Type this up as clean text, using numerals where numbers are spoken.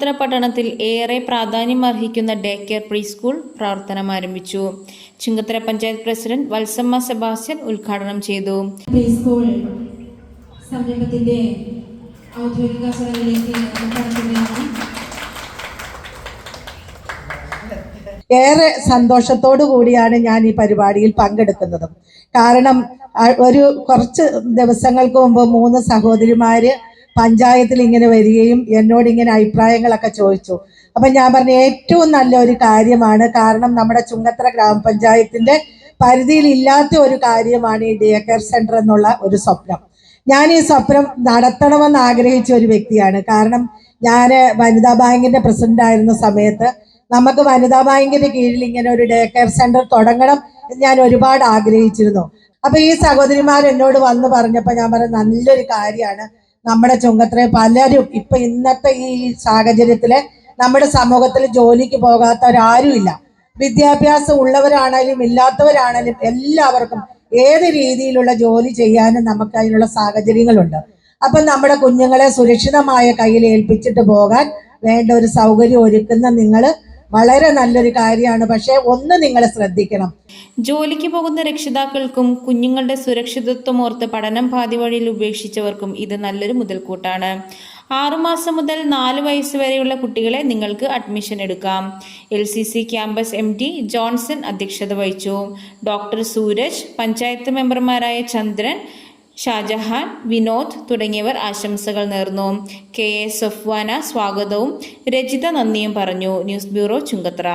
ചുങ്കത്തറ പട്ടണത്തിൽ ഏറെ പ്രാധാന്യമർഹിക്കുന്ന ഡേ കെയർ പ്രീ സ്കൂൾ പ്രവർത്തനം ആരംഭിച്ചു. ചുങ്കത്തറ പഞ്ചായത്ത് പ്രസിഡന്റ് വത്സമ്മ സെബാസ്റ്റ്യൻ ഉദ്ഘാടനം ചെയ്തു. പ്രീ സ്കൂൾ സംരംഭത്തിന്റെ ഔദ്യോഗിക ചടങ്ങിലേക്ക് കടക്കുകയാണ്. ഏറെ സന്തോഷത്തോടു കൂടിയാണ് ഞാൻ ഈ പരിപാടിയിൽ പങ്കെടുക്കുന്നത്. കാരണം കുറച്ച് ദിവസങ്ങൾക്ക് മുമ്പ് 3 സഹോദരിമാര് പഞ്ചായത്തിൽ ഇങ്ങനെ വരികയും എന്നോട് ഇങ്ങനെ അഭിപ്രായങ്ങളൊക്കെ ചോദിച്ചു. അപ്പൊ ഞാൻ പറഞ്ഞ ഏറ്റവും നല്ലൊരു കാര്യമാണ്. കാരണം നമ്മുടെ ചുങ്കത്തറ ഗ്രാമപഞ്ചായത്തിന്റെ പരിധിയിൽ ഇല്ലാത്ത ഒരു കാര്യമാണ് ഈ ഡേ കെയർ സെന്റർ എന്നുള്ള ഒരു സ്വപ്നം. ഞാൻ ഈ സ്വപ്നം നടത്തണമെന്ന് ആഗ്രഹിച്ച ഒരു വ്യക്തിയാണ്. കാരണം ഞാൻ വനിതാ ബാങ്കിന്റെ പ്രസിഡന്റ് ആയിരുന്ന സമയത്ത് നമുക്ക് വനിതാ ബാങ്കിന്റെ കീഴിൽ ഇങ്ങനെ ഒരു ഡേ കെയർ സെന്റർ തുടങ്ങണം എന്ന് ഞാൻ ഒരുപാട് ആഗ്രഹിച്ചിരുന്നു. അപ്പൊ ഈ സഹോദരിമാർ എന്നോട് വന്ന് പറഞ്ഞപ്പോൾ ഞാൻ പറഞ്ഞ നല്ലൊരു കാര്യമാണ്. നമ്മുടെ ചുങ്കത്തറ പലരും ഇപ്പൊ ഇന്നത്തെ ഈ സാഹചര്യത്തില് നമ്മുടെ സമൂഹത്തിൽ ജോലിക്ക് പോകാത്തവരാരുമില്ല. വിദ്യാഭ്യാസം ഉള്ളവരാണേലും ഇല്ലാത്തവരാണേലും എല്ലാവർക്കും ഏത് രീതിയിലുള്ള ജോലി ചെയ്യാനും നമുക്ക് അതിനുള്ള സാഹചര്യങ്ങളുണ്ട്. അപ്പൊ നമ്മുടെ കുഞ്ഞുങ്ങളെ സുരക്ഷിതമായ കയ്യിൽ ഏൽപ്പിച്ചിട്ട് പോകാൻ വേണ്ട ഒരു സൗകര്യം ഒരുക്കുന്ന നിങ്ങൾ വളരെ നല്ലൊരു കാര്യമാണ്. പക്ഷെ ഒന്ന് നിങ്ങൾ ശ്രദ്ധിക്കണം, ജോലിക്ക് പോകുന്ന രക്ഷിതാക്കൾക്കും കുഞ്ഞുങ്ങളുടെ സുരക്ഷിതത്വം ഓർത്ത് പഠനം പാതി വഴിയിൽ ഉപേക്ഷിച്ചവർക്കും ഇത് നല്ലൊരു മുതൽക്കൂട്ടാണ്. 6 മാസം മുതൽ 4 വയസ്സ് വരെയുള്ള കുട്ടികളെ നിങ്ങൾക്ക് അഡ്മിഷൻ എടുക്കാം. LCC ക്യാമ്പസ് MD ജോൺസൺ അധ്യക്ഷത വഹിച്ചു. ഡോക്ടർ സൂരജ്, പഞ്ചായത്ത് മെമ്പർമാരായ ചന്ദ്രൻ, ഷാജഹാൻ, വിനോദ് തുടങ്ങിയവർ ആശംസകൾ നേർന്നു. KA സഫ്വാന സ്വാഗതവും രജിത നന്ദിയും പറഞ്ഞു. News bureau, Chungathara.